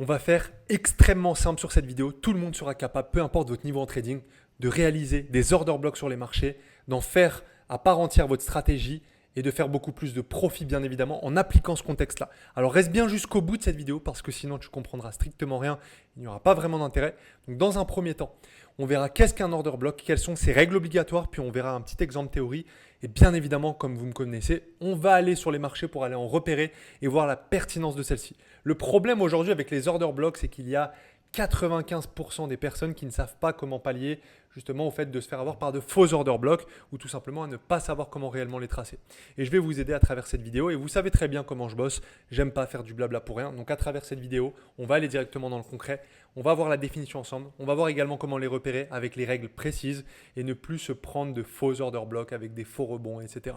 On va faire extrêmement simple sur cette vidéo. Tout le monde sera capable, peu importe votre niveau en trading, de réaliser des order blocks sur les marchés, d'en faire à part entière votre stratégie et de faire beaucoup plus de profit bien évidemment en appliquant ce contexte-là. Alors reste bien jusqu'au bout de cette vidéo parce que sinon tu comprendras strictement rien, il n'y aura pas vraiment d'intérêt. Donc dans un premier temps, on verra qu'est-ce qu'un order block, quelles sont ses règles obligatoires, puis on verra un petit exemple théorie. Et bien évidemment, comme vous me connaissez, on va aller sur les marchés pour aller en repérer et voir la pertinence de celle-ci. Le problème aujourd'hui avec les order blocks, c'est qu'il y a 95% des personnes qui ne savent pas comment pallier justement au fait de se faire avoir par de faux order blocks ou tout simplement à ne pas savoir comment réellement les tracer. Et je vais vous aider à travers cette vidéo et vous savez très bien comment je bosse, j'aime pas faire du blabla pour rien. Donc à travers cette vidéo, on va aller directement dans le concret, on va voir la définition ensemble, on va voir également comment les repérer avec les règles précises et ne plus se prendre de faux order blocks avec des faux rebonds, etc.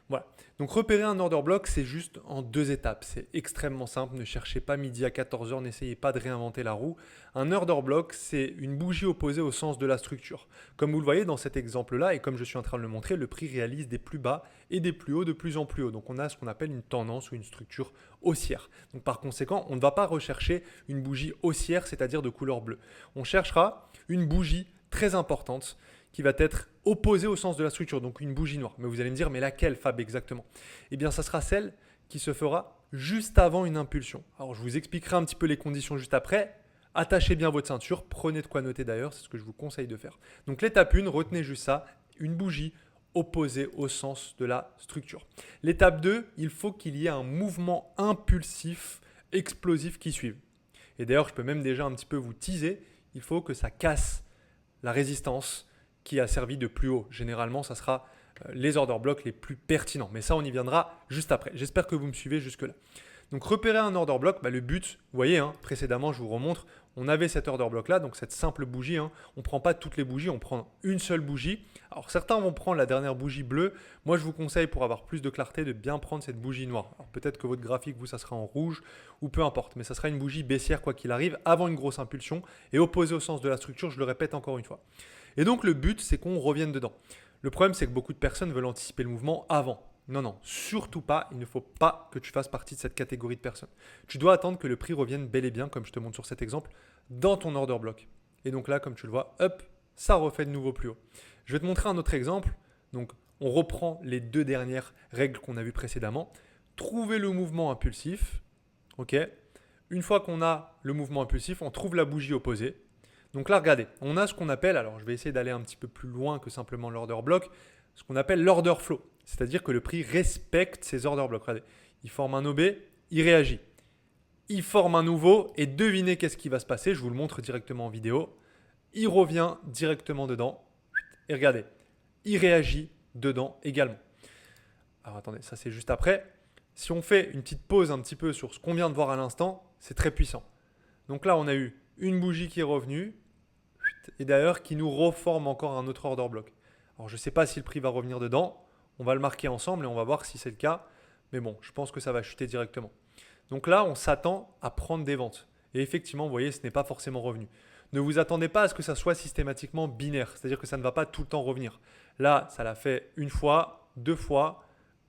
Voilà. Donc repérer un order block, c'est juste en 2 étapes. C'est extrêmement simple. Ne cherchez pas midi à 14h, n'essayez pas de réinventer la roue. Un order block, c'est une bougie opposée au sens de la structure. Comme vous le voyez dans cet exemple-là, et comme je suis en train de le montrer, le prix réalise des plus bas et des plus hauts de plus en plus haut. Donc on a ce qu'on appelle une tendance ou une structure haussière. Donc par conséquent, on ne va pas rechercher une bougie haussière, c'est-à-dire de couleur bleue. On cherchera une bougie très importante qui va être opposée au sens de la structure, donc une bougie noire. Mais vous allez me dire, mais laquelle Fab exactement? Eh bien, ça sera celle qui se fera juste avant une impulsion. Alors, je vous expliquerai un petit peu les conditions juste après. Attachez bien votre ceinture, prenez de quoi noter d'ailleurs, c'est ce que je vous conseille de faire. Donc, l'étape 1, retenez juste ça, une bougie opposée au sens de la structure. L'étape 2, il faut qu'il y ait un mouvement impulsif, explosif qui suive. Et d'ailleurs, je peux même déjà un petit peu vous teaser, il faut que ça casse la résistance qui a servi de plus haut. Généralement, ça sera les order blocks les plus pertinents. Mais ça, on y viendra juste après. J'espère que vous me suivez jusque-là. Donc, repérer un order block, le but, vous voyez, précédemment, je vous remontre, on avait cet order block-là, donc cette simple bougie. On ne prend pas toutes les bougies, on prend une seule bougie. Alors, certains vont prendre la dernière bougie bleue. Moi, je vous conseille, pour avoir plus de clarté, de bien prendre cette bougie noire. Alors, peut-être que votre graphique, vous, ça sera en rouge ou peu importe. Mais ça sera une bougie baissière, quoi qu'il arrive, avant une grosse impulsion et opposée au sens de la structure, je le répète encore une fois. Et donc, le but, c'est qu'on revienne dedans. Le problème, c'est que beaucoup de personnes veulent anticiper le mouvement avant. Non, non, surtout pas. Il ne faut pas que tu fasses partie de cette catégorie de personnes. Tu dois attendre que le prix revienne bel et bien, comme je te montre sur cet exemple, dans ton order block. Et donc là, comme tu le vois, hop, ça refait de nouveau plus haut. Je vais te montrer un autre exemple. Donc, on reprend les 2 dernières règles qu'on a vues précédemment. Trouver le mouvement impulsif. OK. Une fois qu'on a le mouvement impulsif, on trouve la bougie opposée. Donc là, regardez, on a ce qu'on appelle, alors je vais essayer d'aller un petit peu plus loin que simplement l'order block, ce qu'on appelle l'order flow. C'est-à-dire que le prix respecte ses order blocks. Regardez, il forme un OB, il réagit. Il forme un nouveau et devinez qu'est-ce qui va se passer. Je vous le montre directement en vidéo. Il revient directement dedans. Et regardez, il réagit dedans également. Alors attendez, ça c'est juste après. Si on fait une petite pause un petit peu sur ce qu'on vient de voir à l'instant, c'est très puissant. Donc là, on a eu une bougie qui est revenue et d'ailleurs qui nous reforme encore un autre order block. Alors je ne sais pas si le prix va revenir dedans. On va le marquer ensemble et on va voir si c'est le cas. Mais bon, je pense que ça va chuter directement. Donc là, on s'attend à prendre des ventes. Et effectivement, vous voyez, ce n'est pas forcément revenu. Ne vous attendez pas à ce que ça soit systématiquement binaire. C'est-à-dire que ça ne va pas tout le temps revenir. Là, ça l'a fait une fois, 2 fois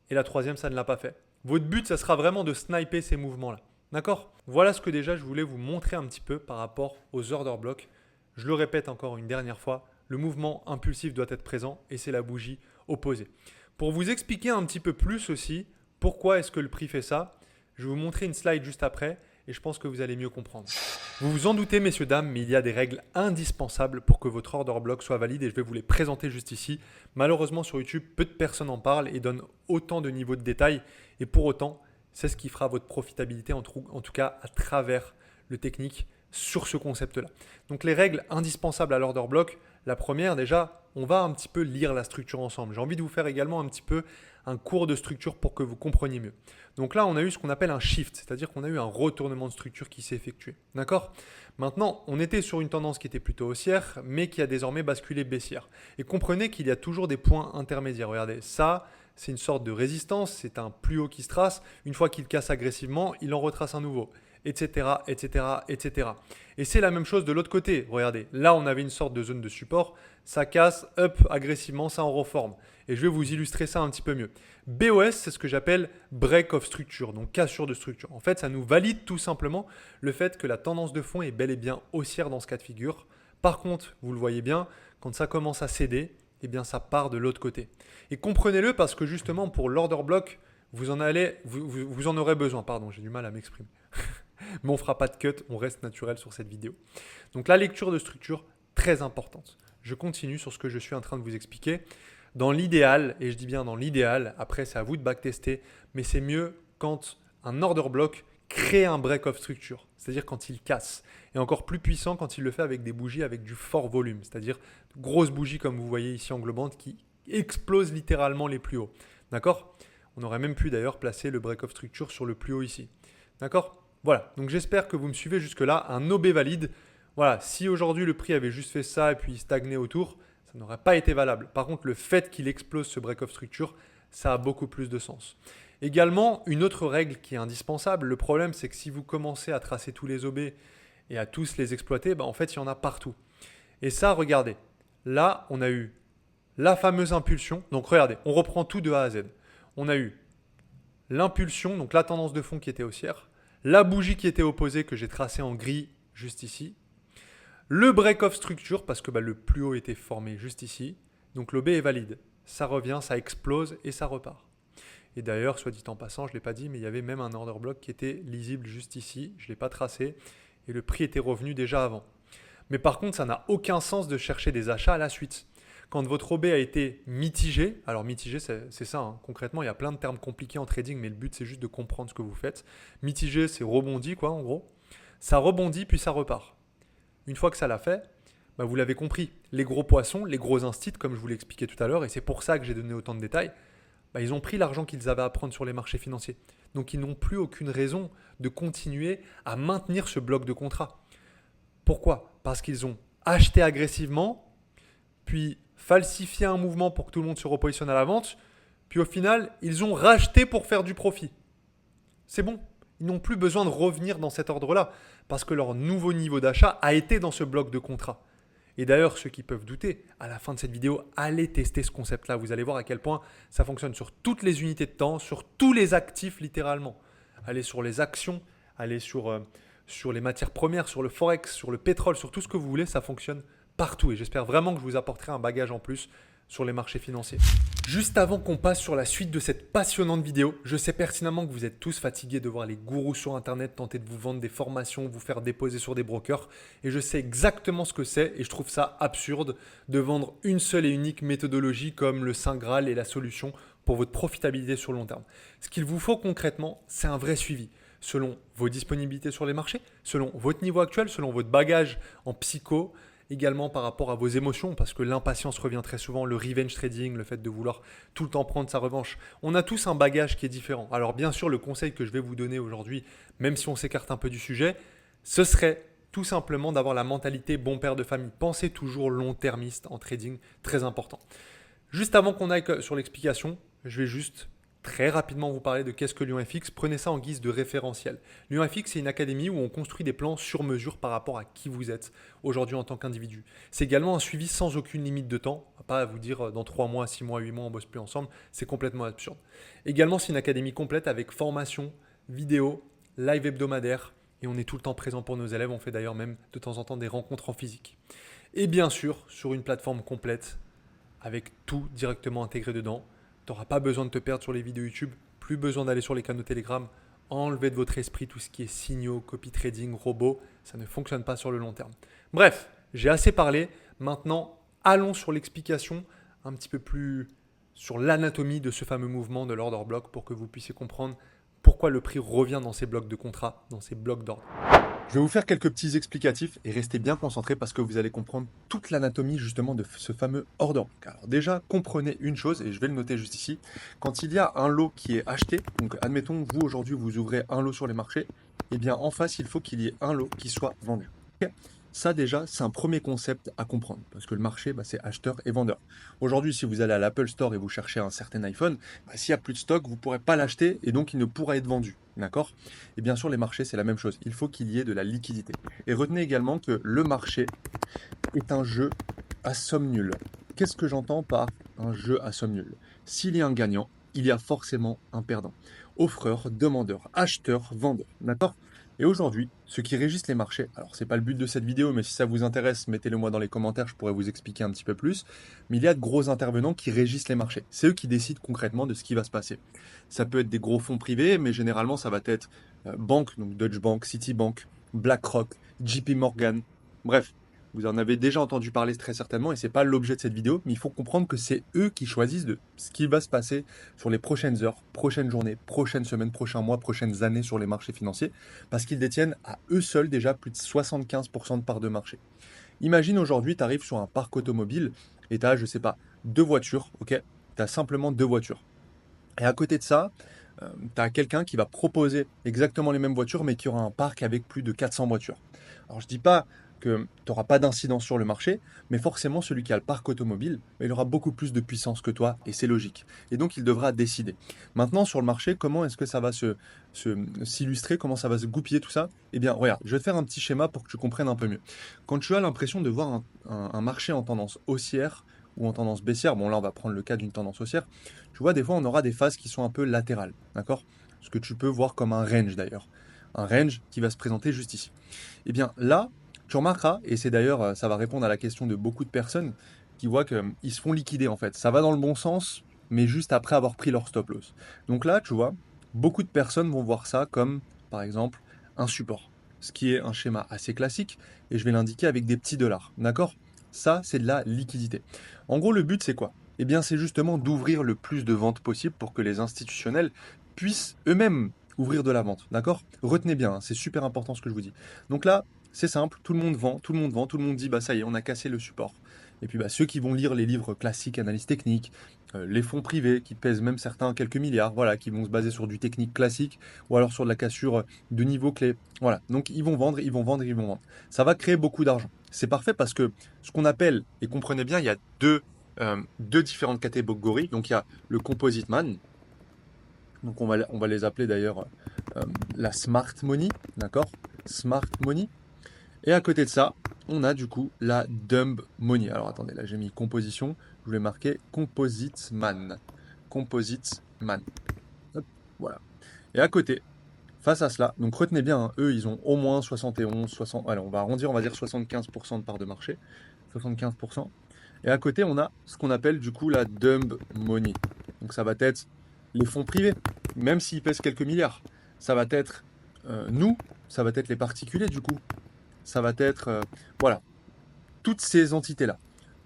et la 3e, ça ne l'a pas fait. Votre but, ça sera vraiment de sniper ces mouvements-là. D'accord? Voilà ce que déjà je voulais vous montrer un petit peu par rapport aux order blocks. Je le répète encore une dernière fois, le mouvement impulsif doit être présent et c'est la bougie opposée. Pour vous expliquer un petit peu plus aussi pourquoi est-ce que le prix fait ça, je vais vous montrer une slide juste après et je pense que vous allez mieux comprendre. Vous vous en doutez messieurs, dames, mais il y a des règles indispensables pour que votre order block soit valide et je vais vous les présenter juste ici. Malheureusement sur YouTube, peu de personnes en parlent et donnent autant de niveaux de détail et pour autant, c'est ce qui fera votre profitabilité, en tout cas à travers le technique sur ce concept-là. Donc les règles indispensables à l'order block, la première déjà, on va un petit peu lire la structure ensemble. J'ai envie de vous faire également un petit peu un cours de structure pour que vous compreniez mieux. Donc là, on a eu ce qu'on appelle un shift, c'est-à-dire qu'on a eu un retournement de structure qui s'est effectué. D'accord? Maintenant, on était sur une tendance qui était plutôt haussière, mais qui a désormais basculé baissière. Et comprenez qu'il y a toujours des points intermédiaires. Regardez, ça, c'est une sorte de résistance, c'est un plus haut qui se trace. Une fois qu'il casse agressivement, il en retrace un nouveau. etc., etc., etc. Et c'est la même chose de l'autre côté. Regardez, là, on avait une sorte de zone de support. Ça casse, up, agressivement, ça en reforme. Et je vais vous illustrer ça un petit peu mieux. BOS, c'est ce que j'appelle break of structure, donc cassure de structure. En fait, ça nous valide tout simplement le fait que la tendance de fond est bel et bien haussière dans ce cas de figure. Par contre, vous le voyez bien, quand ça commence à céder, eh bien ça part de l'autre côté. Et comprenez-le parce que justement pour l'order block, vous en aurez besoin. Pardon, j'ai du mal à m'exprimer. Mais on ne fera pas de cut, on reste naturel sur cette vidéo. Donc la lecture de structure, très importante. Je continue sur ce que je suis en train de vous expliquer. Dans l'idéal, et je dis bien dans l'idéal, après c'est à vous de backtester, mais c'est mieux quand un order block crée un break of structure, c'est-à-dire quand il casse. Et encore plus puissant quand il le fait avec des bougies avec du fort volume, c'est-à-dire de grosses bougies comme vous voyez ici englobantes qui explosent littéralement les plus hauts. D'accord ? On aurait même pu d'ailleurs placer le break of structure sur le plus haut ici. D'accord ? Voilà, donc j'espère que vous me suivez jusque-là. Un OB valide, voilà, si aujourd'hui le prix avait juste fait ça et puis stagné autour, ça n'aurait pas été valable. Par contre, le fait qu'il explose ce break of structure, ça a beaucoup plus de sens. Également, une autre règle qui est indispensable, le problème c'est que si vous commencez à tracer tous les OB et à tous les exploiter, en fait il y en a partout. Et ça, regardez, là on a eu la fameuse impulsion. Donc regardez, on reprend tout de A à Z. On a eu l'impulsion, donc la tendance de fond qui était haussière, la bougie qui était opposée que j'ai tracée en gris juste ici, le break-off structure parce que le plus haut était formé juste ici, donc l'OB est valide. Ça revient, ça explose et ça repart. Et d'ailleurs, soit dit en passant, je ne l'ai pas dit, mais il y avait même un order block qui était lisible juste ici, je ne l'ai pas tracé, et le prix était revenu déjà avant. Mais par contre, ça n'a aucun sens de chercher des achats à la suite. Quand votre OB a été mitigé, alors mitigé c'est ça, hein. Concrètement il y a plein de termes compliqués en trading, mais le but c'est juste de comprendre ce que vous faites. Mitigé c'est rebondi quoi en gros. Ça rebondit puis ça repart. Une fois que ça l'a fait, vous l'avez compris, les gros poissons, les gros instits comme je vous l'ai expliqué tout à l'heure, et c'est pour ça que j'ai donné autant de détails, ils ont pris l'argent qu'ils avaient à prendre sur les marchés financiers. Donc ils n'ont plus aucune raison de continuer à maintenir ce bloc de contrat. Pourquoi ? Parce qu'ils ont acheté agressivement, puis falsifié un mouvement pour que tout le monde se repositionne à la vente, puis au final, ils ont racheté pour faire du profit. C'est bon, ils n'ont plus besoin de revenir dans cet ordre-là, parce que leur nouveau niveau d'achat a été dans ce bloc de contrat. Et d'ailleurs, ceux qui peuvent douter, à la fin de cette vidéo, allez tester ce concept-là. Vous allez voir à quel point ça fonctionne sur toutes les unités de temps, sur tous les actifs littéralement. Allez sur les actions, allez sur les matières premières, sur le forex, sur le pétrole, sur tout ce que vous voulez, ça fonctionne partout. Et j'espère vraiment que je vous apporterai un bagage en plus sur les marchés financiers. Juste avant qu'on passe sur la suite de cette passionnante vidéo, je sais pertinemment que vous êtes tous fatigués de voir les gourous sur internet tenter de vous vendre des formations, vous faire déposer sur des brokers. Et je sais exactement ce que c'est et je trouve ça absurde de vendre une seule et unique méthodologie comme le Saint Graal et la solution pour votre profitabilité sur le long terme. Ce qu'il vous faut concrètement, c'est un vrai suivi selon vos disponibilités sur les marchés, selon votre niveau actuel, selon votre bagage en psycho, également par rapport à vos émotions, parce que l'impatience revient très souvent, le revenge trading, le fait de vouloir tout le temps prendre sa revanche. On a tous un bagage qui est différent. Alors bien sûr, le conseil que je vais vous donner aujourd'hui, même si on s'écarte un peu du sujet, ce serait tout simplement d'avoir la mentalité bon père de famille. Pensez toujours long-termiste en trading, très important. Juste avant qu'on aille sur l'explication, je vais juste très rapidement vous parler de qu'est-ce que LionFX. Prenez ça en guise de référentiel. LionFX, c'est une académie où on construit des plans sur mesure par rapport à qui vous êtes aujourd'hui en tant qu'individu. C'est également un suivi sans aucune limite de temps. Pas à vous dire dans 3 mois, 6 mois, 8 mois, on ne bosse plus ensemble. C'est complètement absurde. Également, c'est une académie complète avec formation, vidéo, live hebdomadaire. Et on est tout le temps présent pour nos élèves. On fait d'ailleurs même de temps en temps des rencontres en physique. Et bien sûr, sur une plateforme complète avec tout directement intégré dedans. Tu n'auras pas besoin de te perdre sur les vidéos YouTube, plus besoin d'aller sur les canaux Telegram, enlever de votre esprit tout ce qui est signaux, copy trading, robots, ça ne fonctionne pas sur le long terme. Bref, j'ai assez parlé, maintenant allons sur l'explication un petit peu plus sur l'anatomie de ce fameux mouvement de l'order block pour que vous puissiez comprendre pourquoi le prix revient dans ces blocs de contrat, dans ces blocs d'ordre. Je vais vous faire quelques petits explicatifs et restez bien concentrés parce que vous allez comprendre toute l'anatomie justement de ce fameux order block. Alors déjà, comprenez une chose et je vais le noter juste ici. Quand il y a un lot qui est acheté, donc admettons vous aujourd'hui vous ouvrez un lot sur les marchés, et bien en face il faut qu'il y ait un lot qui soit vendu. Ça déjà, c'est un premier concept à comprendre, parce que le marché, c'est acheteur et vendeur. Aujourd'hui, si vous allez à l'Apple Store et vous cherchez un certain iPhone, s'il n'y a plus de stock, vous ne pourrez pas l'acheter et donc il ne pourra être vendu. D'accord? Et bien sûr, les marchés, c'est la même chose. Il faut qu'il y ait de la liquidité. Et retenez également que le marché est un jeu à somme nulle. Qu'est-ce que j'entends par un jeu à somme nulle? S'il y a un gagnant, il y a forcément un perdant. Offreur, demandeur, acheteur, vendeur. D'accord? Et aujourd'hui, ce qui régisse les marchés, alors c'est pas le but de cette vidéo, mais si ça vous intéresse, mettez-le moi dans les commentaires, je pourrais vous expliquer un petit peu plus. Mais il y a de gros intervenants qui régissent les marchés. C'est eux qui décident concrètement de ce qui va se passer. Ça peut être des gros fonds privés, mais généralement ça va être banque, donc Deutsche Bank, Citibank, BlackRock, JP Morgan. Bref, vous en avez déjà entendu parler très certainement et c'est pas l'objet de cette vidéo, mais il faut comprendre que c'est eux qui choisissent de ce qui va se passer sur les prochaines heures, prochaines journées, prochaines semaines, prochains mois, prochaines années sur les marchés financiers, parce qu'ils détiennent à eux seuls déjà plus de 75% de parts de marché. Imagine aujourd'hui, tu arrives sur un parc automobile et tu as, je sais pas, deux voitures, ok? Tu as simplement deux voitures. Et à côté de ça, tu as quelqu'un qui va proposer exactement les mêmes voitures, mais qui aura un parc avec plus de 400 voitures. Alors je dis pas que tu n'auras pas d'incidence sur le marché, mais forcément celui qui a le parc automobile, il aura beaucoup plus de puissance que toi, et c'est logique. Et donc il devra décider. Maintenant sur le marché, comment est-ce que ça va s'illustrer, comment ça va se goupiller tout ça? Eh bien regarde, je vais te faire un petit schéma pour que tu comprennes un peu mieux. Quand tu as l'impression de voir un marché en tendance haussière ou en tendance baissière, bon là on va prendre le cas d'une tendance haussière, tu vois, des fois, on aura des phases qui sont un peu latérales, d'accord? Ce que tu peux voir comme un range d'ailleurs. Un range qui va se présenter juste ici. Eh bien là, tu remarqueras, et c'est d'ailleurs, ça va répondre à la question de beaucoup de personnes qui voient qu'ils se font liquider en fait. Ça va dans le bon sens, mais juste après avoir pris leur stop loss. Donc là, tu vois, beaucoup de personnes vont voir ça comme, par exemple, un support. Ce qui est un schéma assez classique, et je vais l'indiquer avec des petits dollars, d'accord? Ça, c'est de la liquidité. En gros, le but, c'est quoi? Eh bien, c'est justement d'ouvrir le plus de ventes possible pour que les institutionnels puissent eux-mêmes ouvrir de la vente. D'accord? Retenez bien, hein, c'est super important ce que je vous dis. Donc là, c'est simple, tout le monde vend, tout le monde vend, tout le monde dit bah ça y est, on a cassé le support. Et puis bah, ceux qui vont lire les livres classiques, analyse technique, les fonds privés qui pèsent même certains quelques milliards, voilà, qui vont se baser sur du technique classique ou alors sur de la cassure de niveau clé. Voilà, donc ils vont vendre, ils vont vendre, ils vont vendre. Ça va créer beaucoup d'argent. C'est parfait parce que ce qu'on appelle, et comprenez bien, il y a deux différentes catégories. Donc il y a le composite man, donc on va les appeler d'ailleurs euh, la smart money, d'accord? Smart money. Et à côté de ça, on a du coup la dumb money. Alors attendez, là j'ai mis composition, je voulais marquer composite man. Composite man. Hop, voilà. Et à côté, face à cela, donc retenez bien, hein, eux ils ont au moins 71, 60, allez, on va arrondir, on va dire 75% de part de marché. 75%. Et à côté, on a ce qu'on appelle du coup la dumb money. Donc ça va être les fonds privés, même s'ils pèsent quelques milliards. Ça va être nous, ça va être les particuliers du coup. Ça va être, voilà, toutes ces entités-là.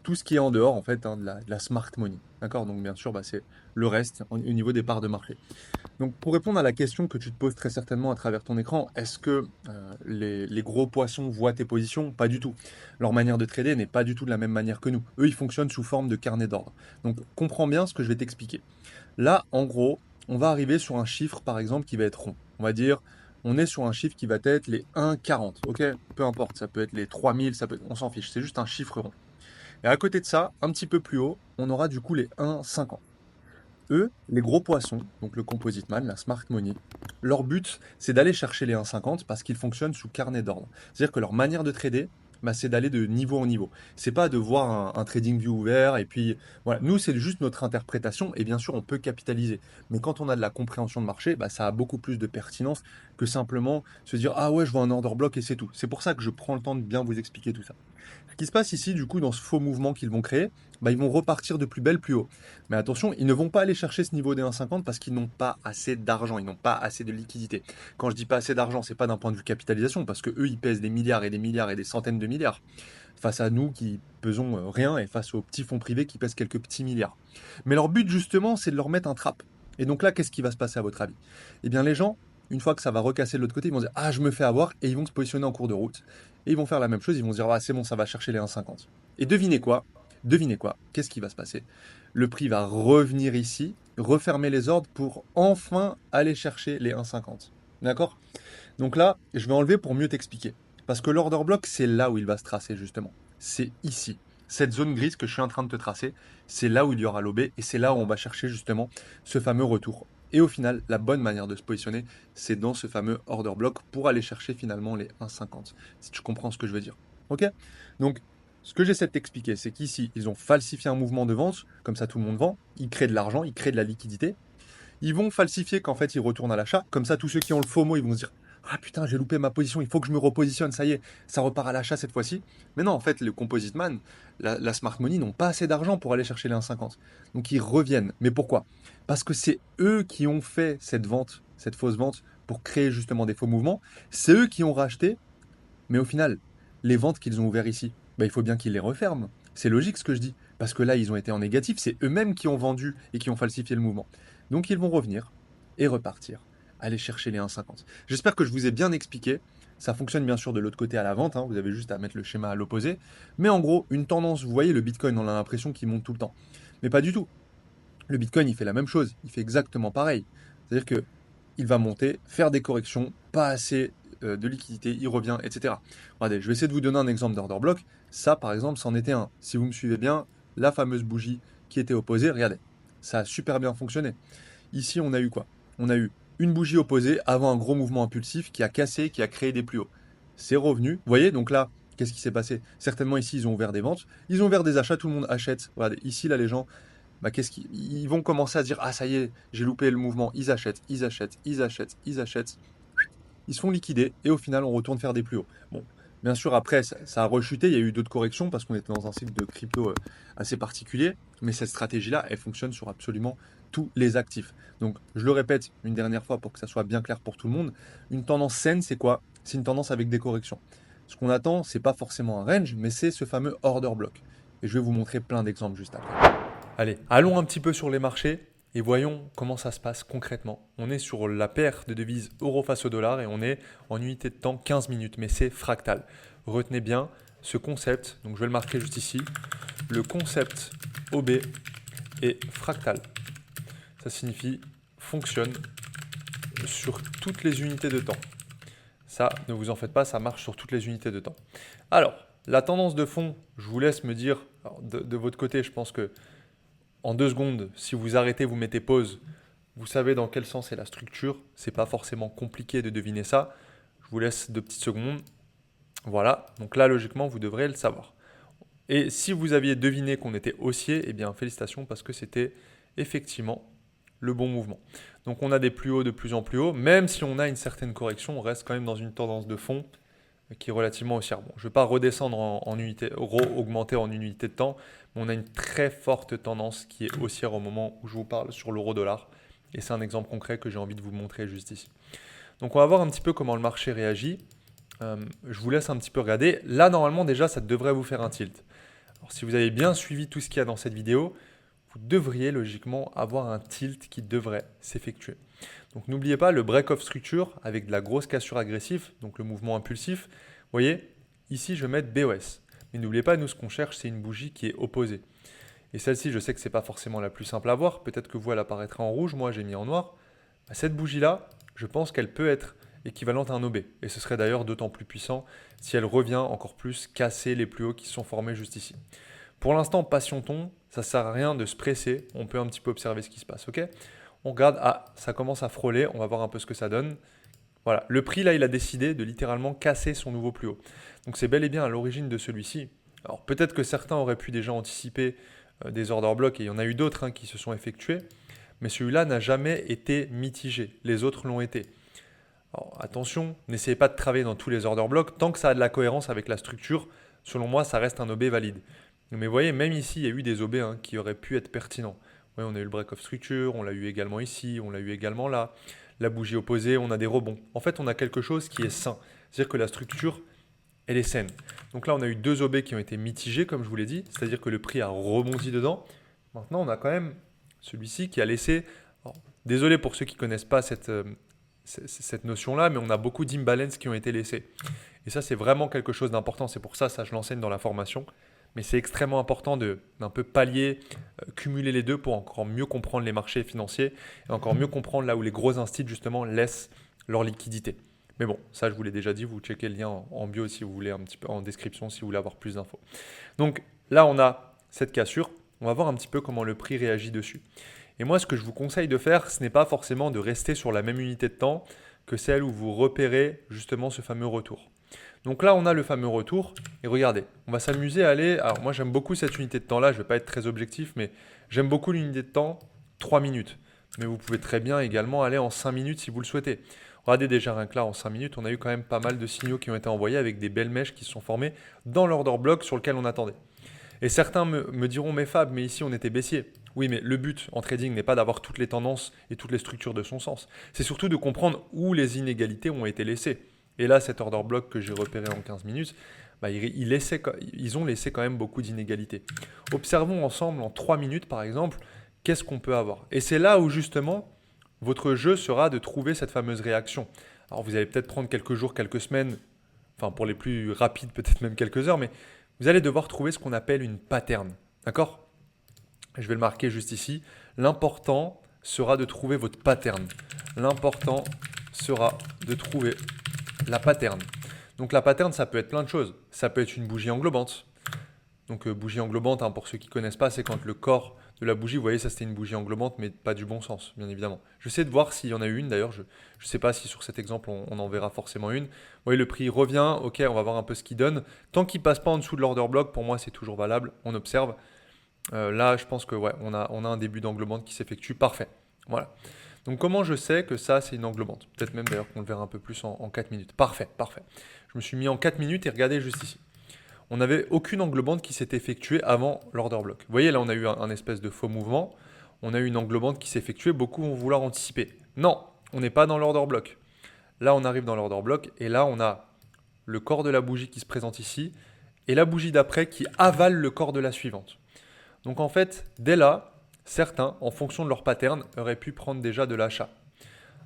Tout ce qui est en dehors en fait hein, de la smart money. D'accord? Donc bien sûr, c'est le reste au niveau des parts de marché. Donc, pour répondre à la question que tu te poses très certainement à travers ton écran, est-ce que les gros poissons voient tes positions? Pas du tout. Leur manière de trader n'est pas du tout de la même manière que nous. Eux, ils fonctionnent sous forme de carnet d'ordre. Donc, comprends bien ce que je vais t'expliquer. Là, en gros, on va arriver sur un chiffre, par exemple, qui va être rond. On va dire, on est sur un chiffre qui va être les 1,40. Ok? Peu importe, ça peut être les 3000, on s'en fiche. C'est juste un chiffre rond. Et à côté de ça, un petit peu plus haut, on aura du coup les 1,50. Eux, les gros poissons, donc le composite man, la smart money, leur but, c'est d'aller chercher les 1,50 parce qu'ils fonctionnent sous carnet d'ordre. C'est-à-dire que leur manière de trader, c'est d'aller de niveau en niveau. C'est pas de voir un trading view ouvert et puis voilà. Nous, c'est juste notre interprétation et bien sûr, on peut capitaliser. Mais quand on a de la compréhension de marché, ça a beaucoup plus de pertinence que simplement se dire ah ouais, je vois un order block et c'est tout. C'est pour ça que je prends le temps de bien vous expliquer tout ça. Ce qui se passe ici, du coup, dans ce faux mouvement qu'ils vont créer, ils vont repartir de plus belle, plus haut. Mais attention, ils ne vont pas aller chercher ce niveau des 1,50 parce qu'ils n'ont pas assez d'argent, ils n'ont pas assez de liquidité. Quand je dis pas assez d'argent, c'est pas d'un point de vue capitalisation, parce que eux, ils pèsent des milliards et des milliards et des centaines de milliards. Face à nous qui pesons rien et face aux petits fonds privés qui pèsent quelques petits milliards. Mais leur but, justement, c'est de leur mettre un trap. Et donc là, qu'est-ce qui va se passer à votre avis? Eh bien, les gens, une fois que ça va recasser de l'autre côté, ils vont dire ah, je me fais avoir, et ils vont se positionner en cours de route. Et ils vont faire la même chose, ils vont se dire ah, c'est bon, ça va chercher les 1,50. Et devinez quoi? Devinez quoi? Qu'est-ce qui va se passer? Le prix va revenir ici, refermer les ordres pour enfin aller chercher les 1,50. D'accord? Donc là, je vais enlever pour mieux t'expliquer. Parce que l'order block, c'est là où il va se tracer justement. C'est ici. Cette zone grise que je suis en train de te tracer, c'est là où il y aura l'OB et c'est là où on va chercher justement ce fameux retour. Et au final, la bonne manière de se positionner, c'est dans ce fameux order block pour aller chercher finalement les 1,50. Si tu comprends ce que je veux dire. Ok? Donc, ce que j'essaie de t'expliquer, c'est qu'ici, ils ont falsifié un mouvement de vente, comme ça tout le monde vend, ils créent de l'argent, ils créent de la liquidité. Ils vont falsifier qu'en fait, ils retournent à l'achat. Comme ça, tous ceux qui ont le FOMO, ils vont se dire ah putain, j'ai loupé ma position, il faut que je me repositionne, ça y est, ça repart à l'achat cette fois-ci. Mais non, en fait, le Composite Man, la Smart Money n'ont pas assez d'argent pour aller chercher les 1,50. Donc ils reviennent. Mais pourquoi? Parce que c'est eux qui ont fait cette vente, cette fausse vente, pour créer justement des faux mouvements. C'est eux qui ont racheté, mais au final, les ventes qu'ils ont ouvertes ici, bah, il faut bien qu'ils les referment. C'est logique ce que je dis, parce que là, ils ont été en négatif, c'est eux-mêmes qui ont vendu et qui ont falsifié le mouvement. Donc ils vont revenir et repartir, aller chercher les 1,50. J'espère que je vous ai bien expliqué. Ça fonctionne bien sûr de l'autre côté à la vente, hein, vous avez juste à mettre le schéma à l'opposé. Mais en gros, une tendance, vous voyez, le Bitcoin, on a l'impression qu'il monte tout le temps. Mais pas du tout. Le Bitcoin, il fait la même chose, il fait exactement pareil. C'est-à-dire que il va monter, faire des corrections, pas assez de liquidité, il revient, etc. Regardez, je vais essayer de vous donner un exemple d'order block. Ça, par exemple, c'en était un. Si vous me suivez bien, la fameuse bougie qui était opposée, regardez, ça a super bien fonctionné. Ici, on a eu quoi? On a eu une bougie opposée avant un gros mouvement impulsif qui a cassé, qui a créé des plus hauts. C'est revenu. Vous voyez, donc là, qu'est-ce qui s'est passé? Certainement ici, ils ont ouvert des ventes, ils ont ouvert des achats, tout le monde achète. Regardez, ici, là, les gens, bah, ils vont commencer à se dire ah ça y est, j'ai loupé le mouvement, ils achètent, ils achètent, ils achètent, ils achètent, ils se font liquider et au final on retourne faire des plus hauts. Bon, bien sûr après ça a rechuté, il y a eu d'autres corrections parce qu'on était dans un cycle de crypto assez particulier, mais cette stratégie-là, elle fonctionne sur absolument tous les actifs. Donc je le répète une dernière fois pour que ça soit bien clair pour tout le monde, une tendance saine c'est quoi? C'est une tendance avec des corrections. Ce qu'on attend, c'est pas forcément un range, mais c'est ce fameux order block. Et je vais vous montrer plein d'exemples juste après. Allez, allons un petit peu sur les marchés et voyons comment ça se passe concrètement. On est sur la paire de devises euro face au dollar et on est en unité de temps 15 minutes, mais c'est fractal. Retenez bien ce concept, donc je vais le marquer juste ici. Le concept OB est fractal. Ça signifie fonctionne sur toutes les unités de temps. Ça, ne vous en faites pas, ça marche sur toutes les unités de temps. Alors, la tendance de fond, je vous laisse me dire, de votre côté, je pense que en 2 secondes, si vous arrêtez, vous mettez pause, vous savez dans quel sens est la structure. C'est pas forcément compliqué de deviner ça. Je vous laisse 2 petites secondes. Voilà, donc là, logiquement, vous devrez le savoir. Et si vous aviez deviné qu'on était haussier, eh bien, félicitations parce que c'était effectivement le bon mouvement. Donc, on a des plus hauts de plus en plus hauts. Même si on a une certaine correction, on reste quand même dans une tendance de fond qui est relativement haussière. Bon, je ne vais pas redescendre en unité, augmenter en unité de temps, mais on a une très forte tendance qui est haussière au moment où je vous parle sur l'euro-dollar. Et c'est un exemple concret que j'ai envie de vous montrer juste ici. Donc on va voir un petit peu comment le marché réagit. Je vous laisse un petit peu regarder. Là, normalement, déjà, ça devrait vous faire un tilt. Alors, si vous avez bien suivi tout ce qu'il y a dans cette vidéo, vous devriez logiquement avoir un tilt qui devrait s'effectuer. Donc n'oubliez pas le break-off structure avec de la grosse cassure agressive, donc le mouvement impulsif. Vous voyez, ici je vais mettre BOS. Mais n'oubliez pas, nous ce qu'on cherche, c'est une bougie qui est opposée. Et celle-ci, je sais que ce n'est pas forcément la plus simple à voir. Peut-être que vous, elle apparaîtra en rouge, moi j'ai mis en noir. Cette bougie-là, je pense qu'elle peut être équivalente à un OB. Et ce serait d'ailleurs d'autant plus puissant si elle revient encore plus casser les plus hauts qui sont formés juste ici. Pour l'instant, passion-t-on, ça ne sert à rien de se presser. On peut un petit peu observer ce qui se passe, ok? On regarde, ah, ça commence à frôler, on va voir un peu ce que ça donne. Voilà, le prix là, il a décidé de littéralement casser son nouveau plus haut. Donc c'est bel et bien à l'origine de celui-ci. Alors peut-être que certains auraient pu déjà anticiper des order blocks, et il y en a eu d'autres qui se sont effectués, mais celui-là n'a jamais été mitigé, les autres l'ont été. Alors attention, n'essayez pas de travailler dans tous les order blocks, tant que ça a de la cohérence avec la structure, selon moi ça reste un OB valide. Mais vous voyez, même ici, il y a eu des OB qui auraient pu être pertinents. Ouais, on a eu le break of structure, on l'a eu également ici, on l'a eu également là. La bougie opposée, on a des rebonds. En fait, on a quelque chose qui est sain. C'est-à-dire que la structure, elle est saine. Donc là, on a eu 2 OB qui ont été mitigés, comme je vous l'ai dit. C'est-à-dire que le prix a rebondi dedans. Maintenant, on a quand même celui-ci qui a laissé... Alors, désolé pour ceux qui ne connaissent pas cette notion-là, mais on a beaucoup d'imbalance qui ont été laissés. Et ça, c'est vraiment quelque chose d'important. C'est pour ça, je l'enseigne dans la formation. Mais c'est extrêmement important d'un peu pallier, cumuler les deux pour encore mieux comprendre les marchés financiers et encore mieux comprendre là où les gros instituts justement laissent leur liquidité. Mais bon, ça je vous l'ai déjà dit, vous checkez le lien en bio si vous voulez, un petit peu en description si vous voulez avoir plus d'infos. Donc là, on a cette cassure. On va voir un petit peu comment le prix réagit dessus. Et moi, ce que je vous conseille de faire, ce n'est pas forcément de rester sur la même unité de temps que celle où vous repérez justement ce fameux retour. Donc là, on a le fameux retour. Et regardez, on va s'amuser à aller. Alors moi, j'aime beaucoup cette unité de temps-là. Je ne vais pas être très objectif, mais j'aime beaucoup l'unité de temps 3 minutes. Mais vous pouvez très bien également aller en 5 minutes si vous le souhaitez. Regardez déjà rien que là, en 5 minutes, on a eu quand même pas mal de signaux qui ont été envoyés avec des belles mèches qui se sont formées dans l'order block sur lequel on attendait. Et certains me diront, mais Fab, mais ici on était baissier. Oui, mais le but en trading n'est pas d'avoir toutes les tendances et toutes les structures de son sens. C'est surtout de comprendre où les inégalités ont été laissées. Et là, cet order block que j'ai repéré en 15 minutes, bah, ils ont laissé quand même beaucoup d'inégalités. Observons ensemble en 3 minutes, par exemple, qu'est-ce qu'on peut avoir. Et c'est là où justement, votre jeu sera de trouver cette fameuse réaction. Alors vous allez peut-être prendre quelques jours, quelques semaines, enfin pour les plus rapides, peut-être même quelques heures, mais vous allez devoir trouver ce qu'on appelle une pattern. D'accord? Je vais le marquer juste ici. L'important sera de trouver votre pattern. L'important sera de trouver la pattern. Donc la pattern, ça peut être plein de choses. Ça peut être une bougie englobante. Donc bougie englobante, hein, pour ceux qui ne connaissent pas, c'est quand le corps de la bougie, vous voyez, ça c'était une bougie englobante, mais pas du bon sens, bien évidemment. Je sais de voir s'il y en a eu une, d'ailleurs, je ne sais pas si sur cet exemple on en verra forcément une. Vous voyez, le prix revient, ok, on va voir un peu ce qu'il donne. Tant qu'il ne passe pas en dessous de l'order block, pour moi c'est toujours valable, on observe. Là, je pense que ouais, on a un début d'englobante qui s'effectue, parfait. Voilà. Donc comment je sais que ça c'est une englobante? Peut-être même d'ailleurs qu'on le verra un peu plus en 4 minutes. Parfait, parfait. Je me suis mis en 4 minutes et regardez juste ici. On n'avait aucune englobante qui s'est effectuée avant l'order block. Vous voyez, là, on a eu un espèce de faux mouvement. On a eu une englobante qui s'est effectuée. Beaucoup vont vouloir anticiper. Non, on n'est pas dans l'order block. Là, on arrive dans l'order block et là, on a le corps de la bougie qui se présente ici et la bougie d'après qui avale le corps de la suivante. Donc, en fait, dès là, certains, en fonction de leur pattern, auraient pu prendre déjà de l'achat.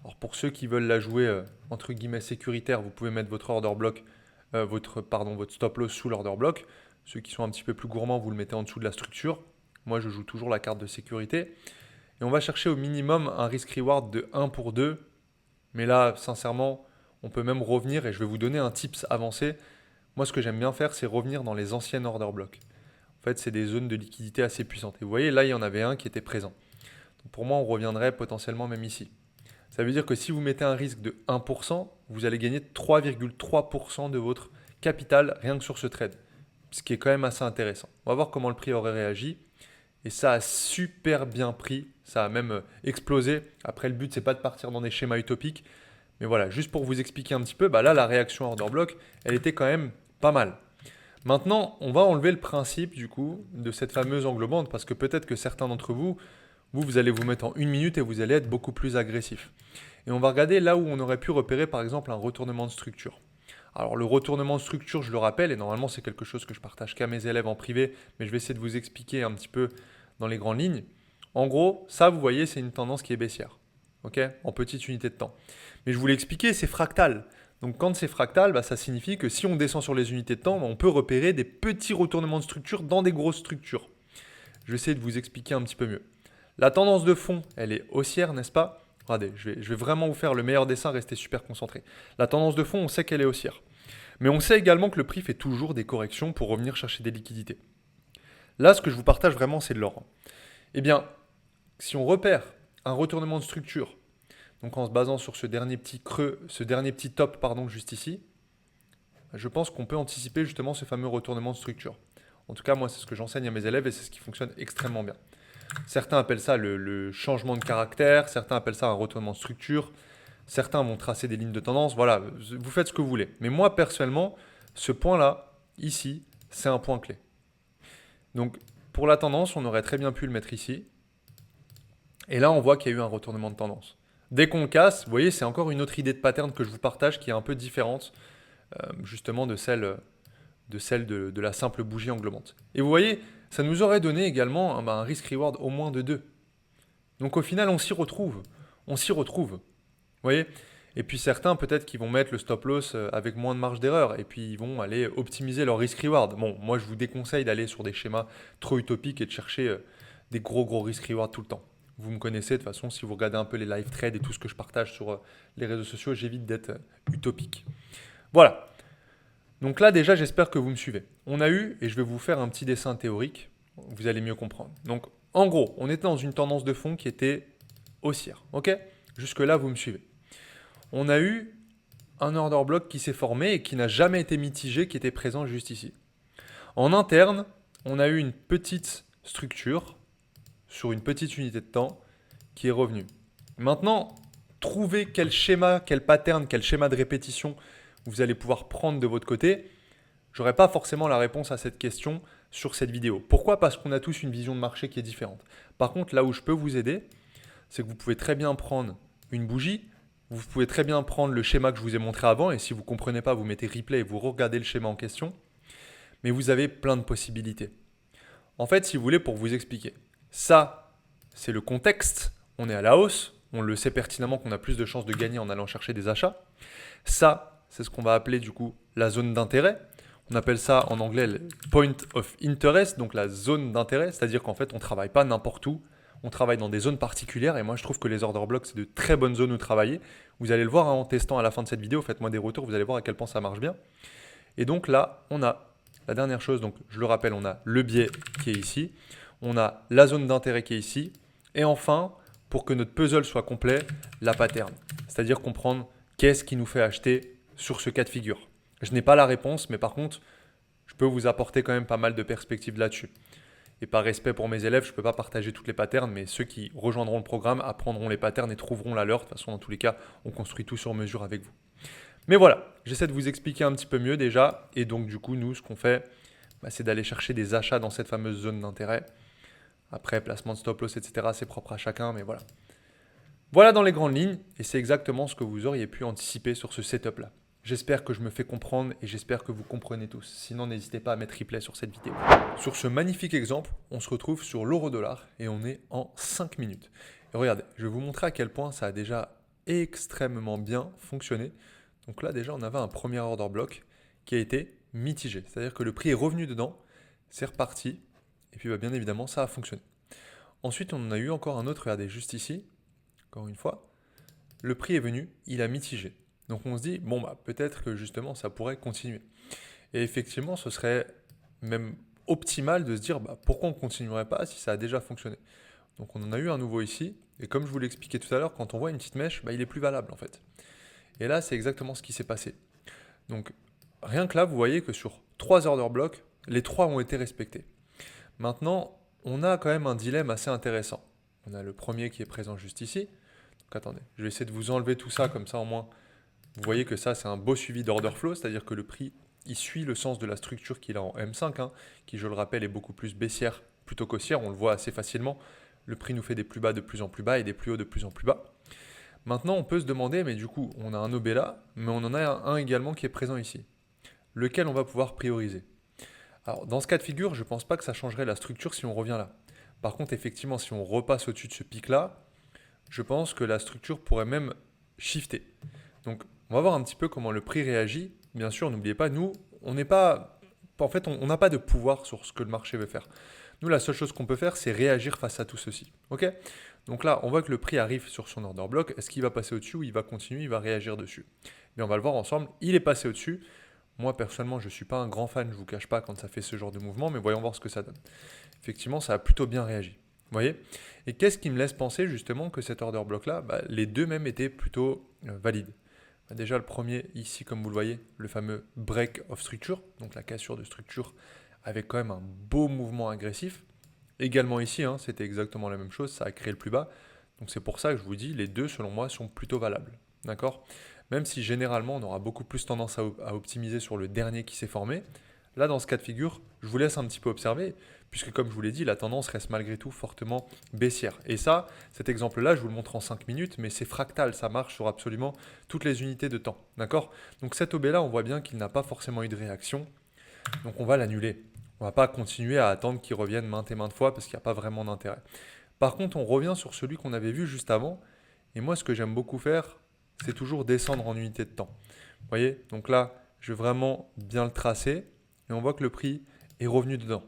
Alors, pour ceux qui veulent la jouer entre guillemets sécuritaire, vous pouvez mettre votre order block votre stop loss sous l'order block. Ceux qui sont un petit peu plus gourmands, vous le mettez en dessous de la structure. Moi, je joue toujours la carte de sécurité. Et on va chercher au minimum un risk-reward de 1 pour 2. Mais là, sincèrement, on peut même revenir, et je vais vous donner un tips avancé. Moi, ce que j'aime bien faire, c'est revenir dans les anciennes order blocks. En fait, c'est des zones de liquidité assez puissantes. Et vous voyez, là, il y en avait un qui était présent. Donc pour moi, on reviendrait potentiellement même ici. Ça veut dire que si vous mettez un risque de 1%, vous allez gagner 3,3% de votre capital rien que sur ce trade. Ce qui est quand même assez intéressant. On va voir comment le prix aurait réagi. Et ça a super bien pris. Ça a même explosé. Après, le but, c'est pas de partir dans des schémas utopiques. Mais voilà, juste pour vous expliquer un petit peu, bah là, la réaction order block, elle était quand même pas mal. Maintenant, on va enlever le principe du coup de cette fameuse englobante parce que peut-être que certains d'entre vous, vous allez vous mettre en 1 minute et vous allez être beaucoup plus agressif. Et on va regarder là où on aurait pu repérer par exemple un retournement de structure. Alors le retournement de structure, je le rappelle, et normalement c'est quelque chose que je partage qu'à mes élèves en privé, mais je vais essayer de vous expliquer un petit peu dans les grandes lignes. En gros, ça vous voyez, c'est une tendance qui est baissière, ok, en petite unité de temps. Mais je vous l'ai expliqué, c'est fractal. Donc quand c'est fractal, bah, ça signifie que si on descend sur les unités de temps, bah, on peut repérer des petits retournements de structure dans des grosses structures. Je vais essayer de vous expliquer un petit peu mieux. La tendance de fond, elle est haussière, n'est-ce pas? Regardez, je vais vraiment vous faire le meilleur dessin, restez super concentré. La tendance de fond, on sait qu'elle est haussière. Mais on sait également que le prix fait toujours des corrections pour revenir chercher des liquidités. Là, ce que je vous partage vraiment, c'est de l'or. Eh bien, si on repère un retournement de structure, donc en se basant sur ce dernier petit creux, ce dernier petit top, pardon, juste ici, je pense qu'on peut anticiper justement ce fameux retournement de structure. En tout cas, moi, c'est ce que j'enseigne à mes élèves et c'est ce qui fonctionne extrêmement bien. Certains appellent ça le changement de caractère, certains appellent ça un retournement de structure, certains vont tracer des lignes de tendance, voilà, vous faites ce que vous voulez. Mais moi, personnellement, ce point-là, ici, c'est un point clé. Donc, pour la tendance, on aurait très bien pu le mettre ici. Et là, on voit qu'il y a eu un retournement de tendance. Dès qu'on le casse, vous voyez, c'est encore une autre idée de pattern que je vous partage qui est un peu différente justement de celle de la simple bougie englobante. Et vous voyez, ça nous aurait donné également un risk-reward au moins de 2. Donc au final, on s'y retrouve. On s'y retrouve. Vous voyez? Et puis certains, peut-être, qui vont mettre le stop-loss avec moins de marge d'erreur. Et puis ils vont aller optimiser leur risk-reward. Bon, moi, je vous déconseille d'aller sur des schémas trop utopiques et de chercher des gros risk-reward tout le temps. Vous me connaissez de toute façon, si vous regardez un peu les live trades et tout ce que je partage sur les réseaux sociaux, j'évite d'être utopique. Voilà. Donc là déjà, j'espère que vous me suivez. On a eu, et je vais vous faire un petit dessin théorique, vous allez mieux comprendre. Donc en gros, on était dans une tendance de fond qui était haussière. Ok? Jusque-là, vous me suivez. On a eu un order block qui s'est formé et qui n'a jamais été mitigé, qui était présent juste ici. En interne, on a eu une petite structure sur une petite unité de temps qui est revenue. Maintenant, trouvez quel schéma, quel pattern, quel schéma de répétition vous allez pouvoir prendre de votre côté. Je n'aurai pas forcément la réponse à cette question sur cette vidéo. Pourquoi? Parce qu'on a tous une vision de marché qui est différente. Par contre, là où je peux vous aider, c'est que vous pouvez très bien prendre une bougie, vous pouvez très bien prendre le schéma que je vous ai montré avant, et si vous ne comprenez pas, vous mettez replay et vous regardez le schéma en question. Mais vous avez plein de possibilités. En fait, si vous voulez, pour vous expliquer, ça, c'est le contexte. On est à la hausse. On le sait pertinemment qu'on a plus de chances de gagner en allant chercher des achats. Ça, c'est ce qu'on va appeler du coup la zone d'intérêt. On appelle ça en anglais le point of interest, donc la zone d'intérêt. C'est-à-dire qu'en fait, on ne travaille pas n'importe où. On travaille dans des zones particulières. Et moi, je trouve que les order blocks, c'est de très bonnes zones où travailler. Vous allez le voir en testant à la fin de cette vidéo. Faites-moi des retours. Vous allez voir à quel point ça marche bien. Et donc là, on a la dernière chose, donc je le rappelle, on a le biais qui est ici, on a la zone d'intérêt qui est ici, et enfin, pour que notre puzzle soit complet, la pattern. C'est-à-dire comprendre qu'est-ce qui nous fait acheter sur ce cas de figure. Je n'ai pas la réponse, mais par contre, je peux vous apporter quand même pas mal de perspectives là-dessus. Et par respect pour mes élèves, je ne peux pas partager toutes les patterns, mais ceux qui rejoindront le programme apprendront les patterns et trouveront la leur. De toute façon, dans tous les cas, on construit tout sur mesure avec vous. Mais voilà, j'essaie de vous expliquer un petit peu mieux déjà. Et donc du coup, nous, ce qu'on fait, c'est d'aller chercher des achats dans cette fameuse zone d'intérêt. Après, placement de stop loss, etc., c'est propre à chacun, mais voilà. Voilà dans les grandes lignes, et c'est exactement ce que vous auriez pu anticiper sur ce setup-là. J'espère que je me fais comprendre et j'espère que vous comprenez tous. Sinon, n'hésitez pas à mettre replay sur cette vidéo. Sur ce magnifique exemple, on se retrouve sur l'euro-dollar et on est en 5 minutes. Et regardez, je vais vous montrer à quel point ça a déjà extrêmement bien fonctionné. Donc là, déjà, on avait un premier order block qui a été mitigé. C'est-à-dire que le prix est revenu dedans, c'est reparti, et puis bien évidemment, ça a fonctionné. Ensuite, on en a eu encore un autre, regardez, juste ici, encore une fois. Le prix est venu, il a mitigé. Donc on se dit, bon, peut-être que justement, ça pourrait continuer. Et effectivement, ce serait même optimal de se dire, pourquoi on ne continuerait pas si ça a déjà fonctionné. Donc on en a eu un nouveau ici, et comme je vous l'expliquais tout à l'heure, quand on voit une petite mèche, il est plus valable en fait. Et là, c'est exactement ce qui s'est passé. Donc, rien que là, vous voyez que sur 3 order blocks, les 3 ont été respectés. Maintenant, on a quand même un dilemme assez intéressant. On a le premier qui est présent juste ici. Donc, attendez, je vais essayer de vous enlever tout ça, comme ça au moins, vous voyez que ça, c'est un beau suivi d'order flow, c'est-à-dire que le prix, il suit le sens de la structure qu'il a en M5, qui, je le rappelle, est beaucoup plus baissière plutôt qu'haussière. On le voit assez facilement. Le prix nous fait des plus bas de plus en plus bas et des plus hauts de plus en plus bas. Maintenant, on peut se demander, mais du coup, on a un OB là, mais on en a un également qui est présent ici. Lequel on va pouvoir prioriser? Alors, dans ce cas de figure, je ne pense pas que ça changerait la structure si on revient là. Par contre, effectivement, si on repasse au-dessus de ce pic-là, je pense que la structure pourrait même shifter. Donc, on va voir un petit peu comment le prix réagit. Bien sûr, n'oubliez pas, nous, on n'est pas... En fait, on n'a pas de pouvoir sur ce que le marché veut faire. Nous, la seule chose qu'on peut faire, c'est réagir face à tout ceci. Ok? Donc là, on voit que le prix arrive sur son order block. Est-ce qu'il va passer au-dessus ou il va continuer, il va réagir dessus? Mais on va le voir ensemble. Il est passé au-dessus. Moi, personnellement, je ne suis pas un grand fan, je ne vous cache pas, quand ça fait ce genre de mouvement, mais voyons voir ce que ça donne. Effectivement, ça a plutôt bien réagi. Vous voyez? Et qu'est-ce qui me laisse penser justement que cet order block-là, les deux mêmes étaient plutôt valides? Déjà, le premier, ici, comme vous le voyez, le fameux break of structure, donc la cassure de structure avec quand même un beau mouvement agressif. Également ici, c'était exactement la même chose, ça a créé le plus bas. Donc c'est pour ça que je vous dis, les deux, selon moi, sont plutôt valables. D'accord? Même si généralement, on aura beaucoup plus tendance à optimiser sur le dernier qui s'est formé. Là, dans ce cas de figure, je vous laisse un petit peu observer, puisque comme je vous l'ai dit, la tendance reste malgré tout fortement baissière. Et ça, cet exemple-là, je vous le montre en 5 minutes, mais c'est fractal, ça marche sur absolument toutes les unités de temps. D'accord? Donc cet OB-là, on voit bien qu'il n'a pas forcément eu de réaction, donc on va l'annuler. On ne va pas continuer à attendre qu'il revienne maintes et maintes fois, parce qu'il n'y a pas vraiment d'intérêt. Par contre, on revient sur celui qu'on avait vu juste avant, et moi, ce que j'aime beaucoup faire, c'est toujours descendre en unité de temps. Vous voyez? Donc là, je vais vraiment bien le tracer, et on voit que le prix est revenu dedans.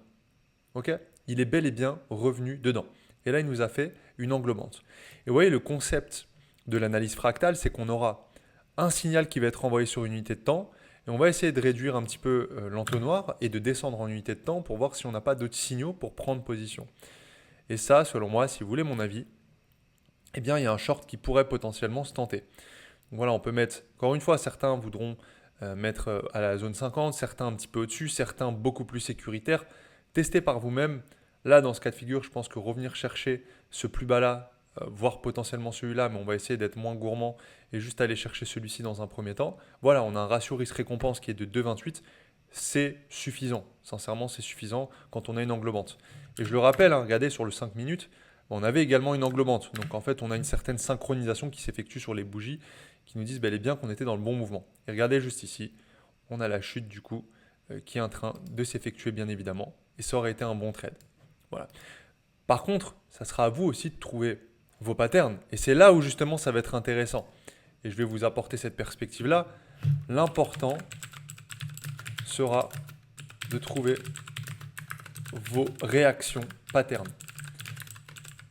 Ok? Il est bel et bien revenu dedans. Et là, il nous a fait une englobante. Et vous voyez, le concept de l'analyse fractale, c'est qu'on aura un signal qui va être envoyé sur une unité de temps et on va essayer de réduire un petit peu l'entonnoir et de descendre en unité de temps pour voir si on n'a pas d'autres signaux pour prendre position. Et ça, selon moi, si vous voulez mon avis, eh bien, il y a un short qui pourrait potentiellement se tenter. Donc voilà, on peut mettre, encore une fois, certains voudront mettre à la zone 50, certains un petit peu au-dessus, certains beaucoup plus sécuritaires. Testez par vous-même. Là, dans ce cas de figure, je pense que revenir chercher ce plus bas-là, voire potentiellement celui-là, mais on va essayer d'être moins gourmand et juste aller chercher celui-ci dans un premier temps. Voilà, on a un ratio risque-récompense qui est de 2,28. C'est suffisant. Sincèrement, c'est suffisant quand on a une englobante. Et je le rappelle, hein, regardez sur le 5 minutes, on avait également une englobante. Donc en fait, on a une certaine synchronisation qui s'effectue sur les bougies qui nous disent bel et bien qu'on était dans le bon mouvement. Et regardez juste ici, on a la chute du coup qui est en train de s'effectuer bien évidemment. Et ça aurait été un bon trade. Voilà. Par contre, ça sera à vous aussi de trouver vos patterns. Et c'est là où justement ça va être intéressant. Et je vais vous apporter cette perspective-là. L'important sera de trouver vos réactions patterns.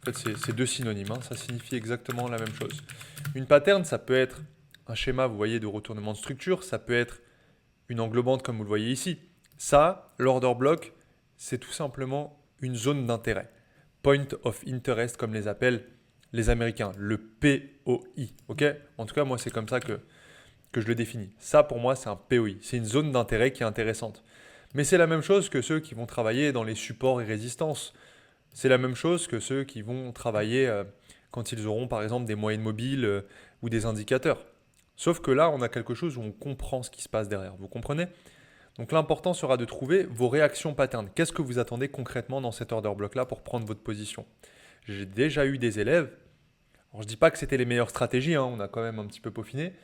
En fait, c'est deux synonymes, hein. Ça signifie exactement la même chose. Une pattern, ça peut être un schéma, vous voyez, de retournement de structure. Ça peut être une englobante comme vous le voyez ici. Ça, l'order block, c'est tout simplement une zone d'intérêt. Point of interest, comme les appellent les Américains, le POI. Okay, en tout cas, moi, c'est comme ça que je le définis. Ça, pour moi, c'est un POI. C'est une zone d'intérêt qui est intéressante. Mais c'est la même chose que ceux qui vont travailler dans les supports et résistances. C'est la même chose que ceux qui vont travailler quand ils auront, par exemple, des moyennes mobiles ou des indicateurs. Sauf que là, on a quelque chose où on comprend ce qui se passe derrière. Vous comprenez ? Donc l'important sera de trouver vos réactions patterns. Qu'est-ce que vous attendez concrètement dans cet order block-là pour prendre votre position ? J'ai déjà eu des élèves, alors je ne dis pas que c'était les meilleures stratégies, hein, on a quand même un petit peu peaufiné,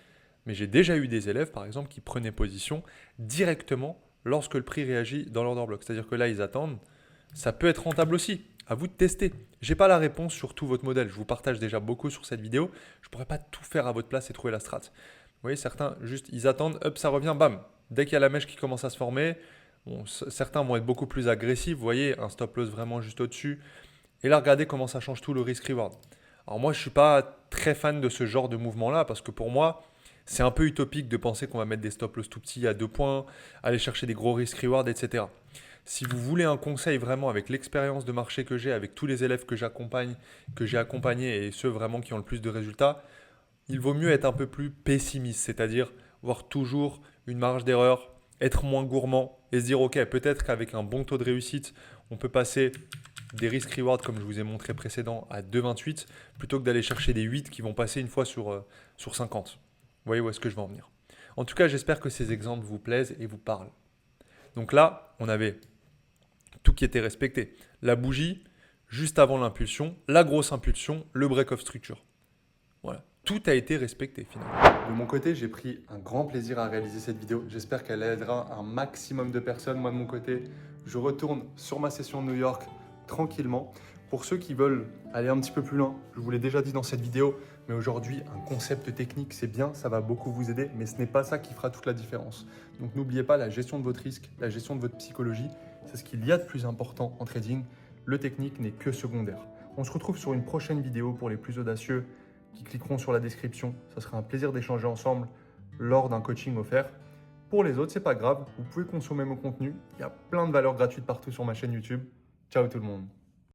mais j'ai déjà eu des élèves, par exemple, qui prenaient position directement lorsque le prix réagit dans l'order block. C'est-à-dire que là, ils attendent. Ça peut être rentable aussi. À vous de tester. Je n'ai pas la réponse sur tout votre modèle. Je vous partage déjà beaucoup sur cette vidéo. Je ne pourrais pas tout faire à votre place et trouver la strat. Vous voyez, certains, juste, ils attendent, hop, ça revient, bam. Dès qu'il y a la mèche qui commence à se former, bon, certains vont être beaucoup plus agressifs. Vous voyez, un stop loss vraiment juste au-dessus. Et là, regardez comment ça change tout le risk-reward. Alors moi, je ne suis pas très fan de ce genre de mouvement-là parce que pour moi, c'est un peu utopique de penser qu'on va mettre des stop loss tout petits à 2 points, aller chercher des gros risk-reward, etc. Si vous voulez un conseil vraiment avec l'expérience de marché que j'ai, avec tous les élèves que j'accompagne, que j'ai accompagnés et ceux vraiment qui ont le plus de résultats, il vaut mieux être un peu plus pessimiste, c'est-à-dire voir toujours une marge d'erreur, être moins gourmand et se dire ok, peut-être qu'avec un bon taux de réussite, on peut passer des risk-reward comme je vous ai montré précédent à 2,28 plutôt que d'aller chercher des 8 qui vont passer une fois sur 50. Vous voyez où est-ce que je veux en venir. En tout cas, j'espère que ces exemples vous plaisent et vous parlent. Donc là, on avait tout qui était respecté. La bougie, juste avant l'impulsion, la grosse impulsion, le break-off structure. Voilà, tout a été respecté finalement. De mon côté, j'ai pris un grand plaisir à réaliser cette vidéo. J'espère qu'elle aidera un maximum de personnes. Moi, de mon côté, je retourne sur ma session de New York tranquillement. Pour ceux qui veulent aller un petit peu plus loin, je vous l'ai déjà dit dans cette vidéo, mais aujourd'hui, un concept technique, c'est bien, ça va beaucoup vous aider, mais ce n'est pas ça qui fera toute la différence. Donc n'oubliez pas la gestion de votre risque, la gestion de votre psychologie, c'est ce qu'il y a de plus important en trading. Le technique n'est que secondaire. On se retrouve sur une prochaine vidéo pour les plus audacieux qui cliqueront sur la description. Ça sera un plaisir d'échanger ensemble lors d'un coaching offert. Pour les autres, c'est pas grave, vous pouvez consommer mon contenu. Il y a plein de valeurs gratuites partout sur ma chaîne YouTube. Ciao tout le monde.